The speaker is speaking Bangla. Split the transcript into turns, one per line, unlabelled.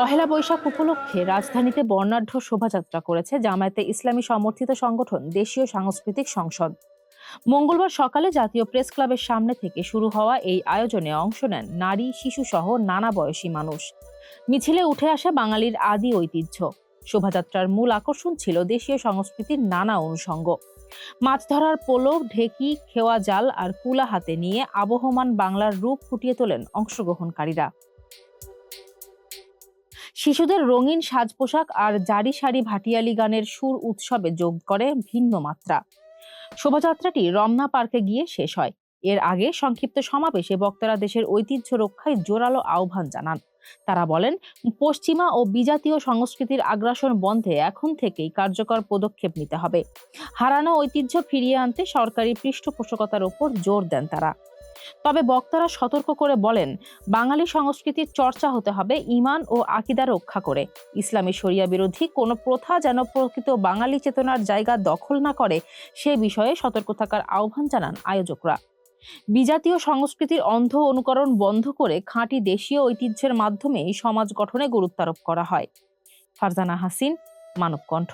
পহেলা বৈশাখ উপলক্ষে রাজধানীতে বর্ণাঢ্য শোভাযাত্রা করেছে জামায়াতে ইসলামী সমর্থিত সংগঠন দেশীয় সাংস্কৃতিক সংসদ। মঙ্গলবার সকালে জাতীয় প্রেস ক্লাবের সামনে থেকে শুরু হওয়া এই আয়োজনে অংশ নেন নারী, শিশু সহ নানা বয়সী মানুষ। মিছিলে উঠে আসে বাঙালির আদি ঐতিহ্য। শোভাযাত্রার মূল আকর্ষণ ছিল দেশীয় সংস্কৃতির নানা অনুষঙ্গ। মাছ ধরার পোলো, ঢেকি, খেওয়া জাল আর কুলা হাতে নিয়ে আবহমান বাংলার রূপ ফুটিয়ে তোলেন অংশগ্রহণকারীরা। শিশুদের রঙিন সাজ পোশাক আর জারি সারি ভাটিয়ালি গানের সুর উৎসবে যোগ করে ভিন্ন মাত্রা। শোভাযাত্রাটি রমনা পার্কে গিয়ে শেষ হয়। এর আগে সংক্ষিপ্ত সমাবেশে বক্তারা দেশের ঐতিহ্য রক্ষায় জোরালো আহ্বান জানান। তারা বলেন, পশ্চিমা ও বিজাতীয় সংস্কৃতির আগ্রাসন বন্ধে এখন থেকেই কার্যকর পদক্ষেপ নিতে হবে। হারানো ঐতিহ্য ফিরিয়ে আনতে সরকারি পৃষ্ঠপোষকতার ওপর জোর দেন তারা। তবে বক্তারা সতর্ক করে বলেন, বাঙালি সংস্কৃতির চর্চা হতে হবে ঈমান ও আকীদা রক্ষা করে। ইসলামী শরিয়া বিরোধী কোনো প্রথা যেন প্রকৃত বাঙালি চেতনার জায়গা দখল না করে, সে বিষয়ে সতর্ক থাকার আহ্বান জানান আয়োজকরা। বিজাতীয় সংস্কৃতির অন্ধ অনুকরণ বন্ধ করে খাঁটি দেশীয় ঐতিহ্যের মাধ্যমে সমাজ গঠনে গুরুত্বারোপ করা হয়। ফারজানা হাসিন, মানবকণ্ঠ।